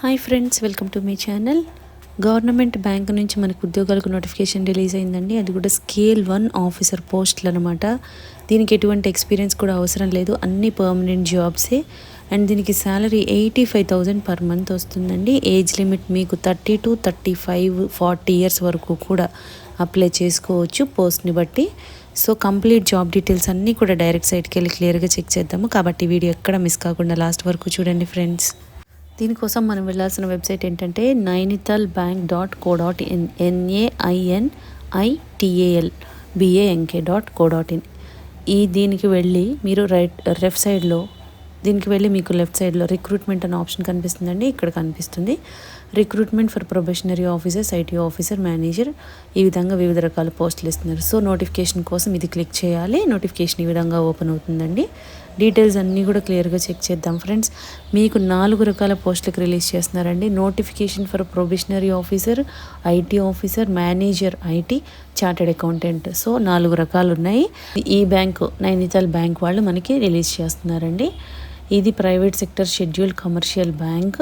Hi friends, welcome to my channel. Government bank నుంచి మనకు ఉద్యోగాలకు నోటిఫికేషన్ రిలీజ్ అయిందండి. అది కూడా స్కేల్ 1 ఆఫీసర్ పోస్టులు అనమాట. దీనికి ఎటువంటి ఎక్స్పీరియన్స్ కూడా అవసరం లేదు, అన్ని పర్మనెంట్ జాబ్సే. అండ్ దీనికి శాలరీ 85,000 పర్ మంత్ వస్తుందండి. ఏజ్ లిమిట్ మీకు 30 to 35, 40 ఇయర్స్ వరకు కూడా అప్లై చేసుకోవచ్చు పోస్ట్ని బట్టి. సో కంప్లీట్ జాబ్ డీటెయిల్స్ అన్నీ కూడా డైరెక్ట్ సైట్కి వెళ్ళి క్లియర్గా చెక్ చేద్దాము. కాబట్టి వీడియో ఎక్కడ మిస్ కాకుండా లాస్ట్ వరకు చూడండి ఫ్రెండ్స్. దీనికోసం మనం వెళ్ళాల్సిన వెబ్సైట్ ఏంటంటే nainitalbank.co.in, nainitalbank.co.in. దీనికి వెళ్ళి మీరు లెఫ్ట్ సైడ్లో మీకు లెఫ్ట్ సైడ్లో రిక్రూట్మెంట్ అనే ఆప్షన్ కనిపిస్తుందండి. ఇక్కడ కనిపిస్తుంది recruitment for probationary officers, IT officer, manager. ఈ విధంగా వివిధ రకాల పోస్టులు ఇస్తున్నారు. సో నోటిఫికేషన్ కోసం ఇది క్లిక్ చేయాలి. నోటిఫికేషన్ ఈ విధంగా ఓపెన్ అవుతుందండి. డీటెయిల్స్ అన్నీ కూడా క్లియర్గా చెక్ చేద్దాం ఫ్రెండ్స్. మీకు 4 రకాల పోస్టులకు రిలీజ్ చేస్తున్నారండి. Notification for probationary officer, IT officer, manager IT, chartered accountant. So 4 రకాలు ఉన్నాయి. ఈ బ్యాంకు నైనితాల్ బ్యాంక్ వాళ్ళు మనకి రిలీజ్ చేస్తున్నారండి. ఇది private sector scheduled commercial bank.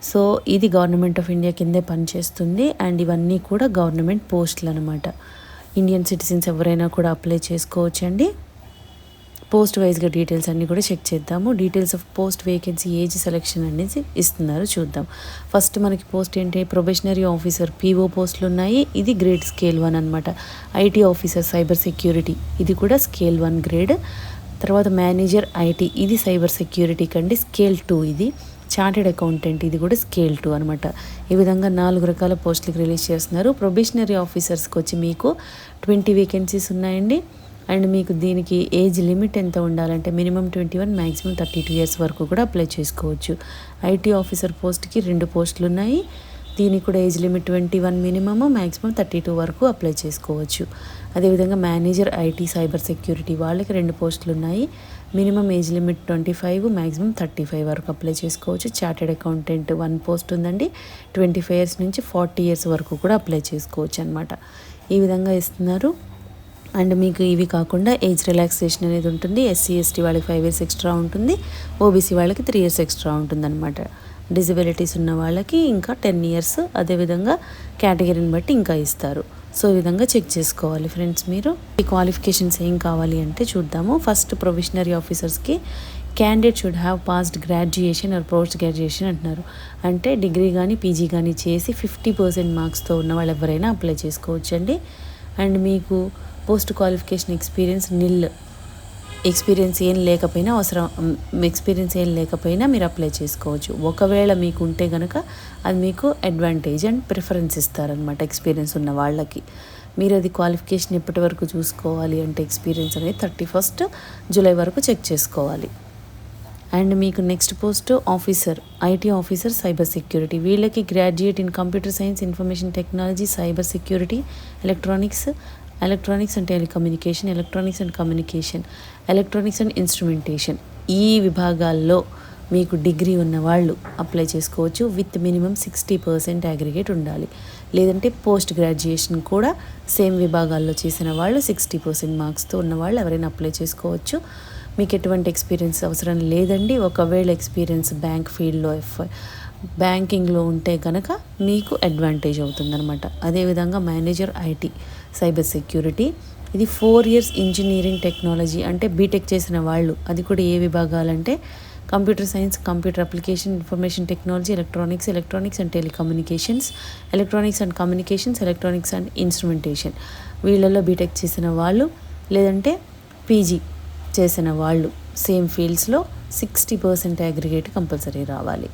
So ఇది గవర్నమెంట్ ఆఫ్ ఇండియా కిందే పనిచేస్తుంది. అండ్ ఇవన్నీ కూడా గవర్నమెంట్ పోస్టులు అనమాట. ఇండియన్ సిటిజన్స్ ఎవరైనా కూడా అప్లై చేసుకోవచ్చండి. పోస్ట్ వైజ్గా డీటెయిల్స్ అన్నీ కూడా చెక్ చేద్దాము. Details of post, vacancy, age selection అనేది ఇస్తున్నారు, చూద్దాం. ఫస్ట్ మనకి పోస్ట్ ఏంటి, ప్రొబేషనరీ ఆఫీసర్ పీఓ పోస్టులు ఉన్నాయి. ఇది గ్రేడ్ స్కేల్ 1 అనమాట. ఐటీ ఆఫీసర్ సైబర్ సెక్యూరిటీ, ఇది కూడా స్కేల్ 1 గ్రేడ్. తర్వాత మేనేజర్ ఐటీ, ఇది సైబర్ సెక్యూరిటీ కండి స్కేల్ 2. ఇది చార్టెడ్ అకౌంటెంట్, ఇది కూడా స్కేల్ 2 అనమాట. ఈ విధంగా 4 రకాల పోస్టులకు రిలీజ్ చేస్తున్నారు. ప్రొబేషనరీ ఆఫీసర్స్కి వచ్చి మీకు 20 వేకెన్సీస్ ఉన్నాయండి. అండ్ మీకు దీనికి ఏజ్ లిమిట్ ఎంత ఉండాలంటే మినిమం 21, మ్యాక్సిమం 32 ఇయర్స్ వరకు కూడా అప్లై చేసుకోవచ్చు. ఐటీ ఆఫీసర్ పోస్ట్కి 2 పోస్టులు ఉన్నాయి. దీనికి కూడా ఏజ్ లిమిట్ 21 మినిమమ్, మ్యాక్సిమం 32 వరకు అప్లై చేసుకోవచ్చు. అదేవిధంగా మేనేజర్ ఐటీ సైబర్ సెక్యూరిటీ వాళ్ళకి 2 పోస్టులు ఉన్నాయి. మినిమం ఏజ్ లిమిట్ 25, మ్యాక్సిమం 35 వరకు అప్లై చేసుకోవచ్చు. చార్టెడ్ అకౌంటెంట్ 1 పోస్ట్ ఉందండి. 25 ఇయర్స్ నుంచి 40 ఇయర్స్ వరకు కూడా అప్లై చేసుకోవచ్చు అనమాట. ఈ విధంగా ఇస్తున్నారు. అండ్ మీకు ఇవి కాకుండా ఏజ్ రిలాక్సేషన్ అనేది ఉంటుంది. ఎస్సీ ఎస్టీ వాళ్ళకి 5 ఇయర్స్ ఎక్స్ట్రా ఉంటుంది. ఓబీసీ వాళ్ళకి 3 ఇయర్స్ ఎక్స్ట్రా ఉంటుంది అనమాట. డిజబిలిటీస్ ఉన్న వాళ్ళకి ఇంకా 10 ఇయర్స్, అదేవిధంగా కేటగిరీని బట్టి ఇంకా ఇస్తారు. సో ఈ విధంగా చెక్ చేసుకోవాలి ఫ్రెండ్స్ మీరు. ఈ క్వాలిఫికేషన్స్ ఏం కావాలి అంటే చూద్దాము. ఫస్ట్ ప్రొబేషనరీ ఆఫీసర్స్కి candidate should have passed graduation or post graduation అంటున్నారు. అంటే డిగ్రీ కానీ పీజీ కానీ చేసి 50% మార్క్స్తో ఉన్న వాళ్ళు ఎవరైనా అప్లై చేసుకోవచ్చండి. అండ్ మీకు పోస్ట్ క్వాలిఫికేషన్ ఎక్స్పీరియన్స్ నిల్, ఎక్స్పీరియన్స్ ఏం లేకపోయినా మీరు అప్లై చేసుకోవచ్చు. ఒకవేళ మీకు ఉంటే కనుక అది మీకు అడ్వాంటేజ్ అండ్ ప్రిఫరెన్స్ ఇస్తారనమాట ఎక్స్పీరియన్స్ ఉన్న వాళ్ళకి. మీరు అది క్వాలిఫికేషన్ ఎప్పటి వరకు చూసుకోవాలి అంటే ఎక్స్పీరియన్స్ అనేది 31 జూలై వరకు చెక్ చేసుకోవాలి. అండ్ మీకు next post officer, IT officer cyber security. వీళ్ళకి graduate in computer science, information technology, cyber security, electronics and telecommunication, electronics and instrumentation. ఈ విభాగాల్లో మీకు డిగ్రీ ఉన్న వాళ్ళు అప్లై చేసుకోవచ్చు. విత్ మినిమం 60% అగ్రిగేట్ ఉండాలి. లేదంటే పోస్ట్ గ్రాడ్యుయేషన్ కూడా సేమ్ విభాగాల్లో చేసిన వాళ్ళు 60% మార్క్స్తో ఉన్న వాళ్ళు ఎవరైనా అప్లై చేసుకోవచ్చు. మీకు ఎటువంటి ఎక్స్పీరియన్స్ అవసరం లేదండి. ఒకవేళ ఎక్స్పీరియన్స్ బ్యాంక్ ఫీల్డ్లో బ్యాంకింగ్లో ఉంటే కనుక మీకు అడ్వాంటేజ్ అవుతుందన్నమాట. అదేవిధంగా మేనేజర్ ఐటీ సైబర్ సెక్యూరిటీ, ఇది 4 ఇయర్స్ ఇంజనీరింగ్ టెక్నాలజీ, అంటే బీటెక్ చేసిన వాళ్ళు. అది కూడా ఏ విభాగాలంటే computer science, computer application, information technology, electronics and telecommunications, electronics and instrumentation. వీళ్ళల్లో బీటెక్ చేసిన వాళ్ళు లేదంటే పీజీ చేసిన వాళ్ళు సేమ్ ఫీల్డ్స్లో 60% అగ్రిగేట్ కంపల్సరీ రావాలి.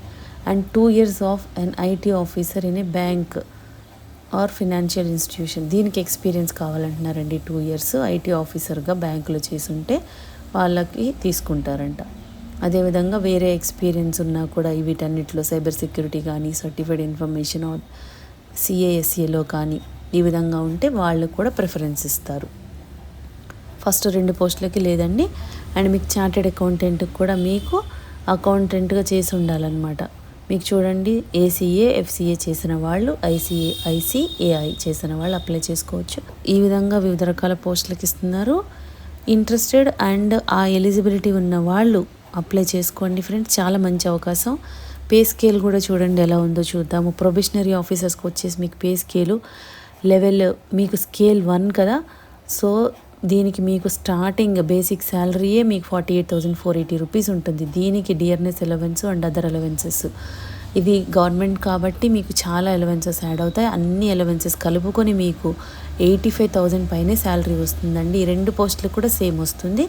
And 2 years of an IT officer in a bank or financial institution. దీనికి ఎక్స్పీరియన్స్ కావాలంటున్నారండి. 2 ఇయర్స్ ఐటీ ఆఫీసర్గా బ్యాంకులో చేసుంటే వాళ్ళకి తీసుకుంటారంట. అదేవిధంగా వేరే ఎక్స్పీరియన్స్ ఉన్నా కూడా వీటన్నిటిలో సైబర్ సెక్యూరిటీ కానీ, సర్టిఫైడ్ ఇన్ఫర్మేషన్ సిఏఎస్ఏలో కానీ ఈ విధంగా ఉంటే వాళ్ళకు కూడా ప్రిఫరెన్స్ ఇస్తారు. ఫస్ట్ 2 పోస్టులకి లేదండి. అండ్ మీకు చార్టెడ్ అకౌంటెంట్కి కూడా మీకు అకౌంటెంట్గా చేసి ఉండాలన్నమాట. మీకు చూడండి, ఏసీఏ, ఎఫ్సీఏ చేసిన వాళ్ళు, ఐసీఏఐ చేసిన వాళ్ళు అప్లై చేసుకోవచ్చు. ఈ విధంగా వివిధ రకాల పోస్టులకు ఇస్తున్నారు. ఇంట్రెస్టెడ్ అండ్ ఆ ఎలిజిబిలిటీ ఉన్న వాళ్ళు అప్లై చేసుకోండి ఫ్రెండ్స్. చాలా మంచి అవకాశం. పే స్కేల్ కూడా చూడండి ఎలా ఉందో చూద్దాము. ప్రొబేషనరీ ఆఫీసర్స్కి వచ్చేసి మీకు పే స్కేలు లెవెల్ మీకు స్కేల్ 1 కదా. సో దీనికి మీకు స్టార్టింగ్ బేసిక్ శాలరీయే మీకు 48,480 రూపీస్ ఉంటుంది. దీనికి dearness allowance and other allowances, ఇది గవర్నమెంట్ కాబట్టి మీకు చాలా అలవెన్సెస్ యాడ్ అవుతాయి. అన్ని అలవెన్సెస్ కలుపుకొని మీకు 85,000 పైనే శాలరీ వస్తుందండి. ఈ 2 పోస్టులకు కూడా సేమ్ వస్తుంది.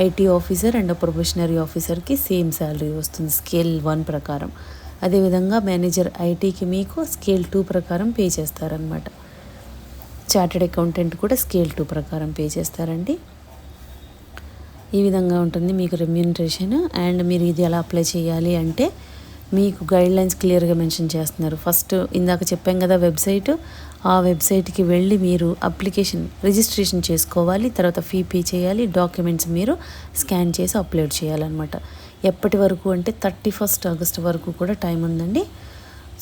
ఐటీ ఆఫీసర్ అండ్ ప్రొబేషనరీ ఆఫీసర్కి సేమ్ శాలరీ వస్తుంది స్కేల్ 1 ప్రకారం. అదేవిధంగా మేనేజర్ ఐటీకి మీకు స్కేల్ 2 ప్రకారం పే చేస్తారనమాట. చార్టెడ్ అకౌంటెంట్ కూడా స్కేల్ 2 ప్రకారం పే చేస్తారండి. ఈ విధంగా ఉంటుంది మీకు రెమ్యూనరేషన్. అండ్ మీరు ఇది ఎలా అప్లై చేయాలి అంటే మీకు గైడ్లైన్స్ క్లియర్గా మెన్షన్ చేస్తున్నారు. ఫస్ట్ ఇందాక చెప్పాం కదా వెబ్సైట్, ఆ వెబ్సైట్కి వెళ్ళి మీరు అప్లికేషన్ రిజిస్ట్రేషన్ చేసుకోవాలి. తర్వాత ఫీ పే చేయాలి. డాక్యుమెంట్స్ మీరు స్కాన్ చేసి అప్లోడ్ చేయాలన్నమాట. ఎప్పటి వరకు అంటే 31 ఆగస్టు వరకు కూడా టైం ఉందండి.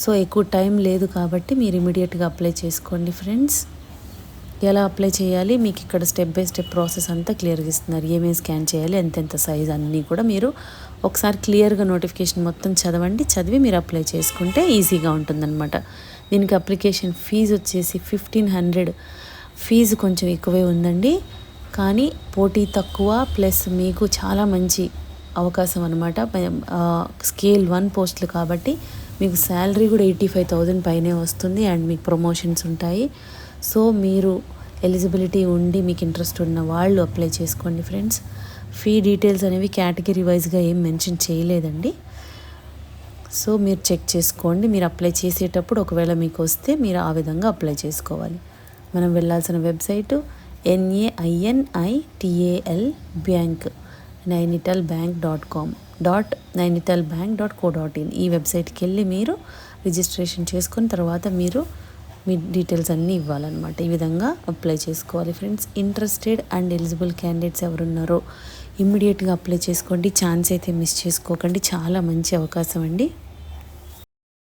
సో ఎక్కువ టైం లేదు కాబట్టి మీరు ఇమీడియట్గా అప్లై చేసుకోండి ఫ్రెండ్స్. ఎలా అప్లై చేయాలి మీకు ఇక్కడ స్టెప్ బై స్టెప్ ప్రాసెస్ అంతా క్లియర్గా ఇస్తున్నారు. ఏమేమి స్కాన్ చేయాలి, ఎంతెంత సైజ్ అన్నీ కూడా మీరు ఒకసారి క్లియర్గా నోటిఫికేషన్ మొత్తం చదివి మీరు అప్లై చేసుకుంటే ఈజీగా ఉంటుందన్నమాట. దీనికి అప్లికేషన్ ఫీజు వచ్చేసి 1,500. ఫీజు కొంచెం ఎక్కువే ఉందండి, కానీ పోటీ తక్కువ, ప్లస్ మీకు చాలా మంచి అవకాశం అనమాట. స్కేల్ 1 పోస్టులు కాబట్టి మీకు శాలరీ కూడా 85,000 పైనే వస్తుంది. అండ్ మీకు ప్రమోషన్స్ ఉంటాయి. సో మీరు ఎలిజిబిలిటీ ఉండి మీకు ఇంట్రెస్ట్ ఉన్న వాళ్ళు అప్లై చేసుకోండి ఫ్రెండ్స్. ఫీ డీటెయిల్స్ అనేవి కేటగిరీ వైజ్గా ఏం మెన్షన్ చేయలేదండి. సో మీరు చెక్ చేసుకోండి. మీరు అప్లై చేసేటప్పుడు ఒకవేళ మీకు వస్తే మీరు ఆ విధంగా అప్లై చేసుకోవాలి. మనం వెళ్ళాల్సిన వెబ్సైటు NAINITAL బ్యాంక్ nainitalbank.com.nainitalbank.co.in ఈ వెబ్సైట్కి వెళ్ళి మీరు రిజిస్ట్రేషన్ చేసుకున్న తర్వాత మీరు మీ డీటెయిల్స్ అన్నీ ఇవ్వాలన్నమాట. ఈ విధంగా అప్లై చేసుకోవాలి friends. Interested and eligible candidates ఎవరున్నారో ఇమ్మీడియట్గా అప్లై చేసుకోండి. ఛాన్స్ అయితే మిస్ చేసుకోకండి. చాలా మంచి అవకాశం అండి.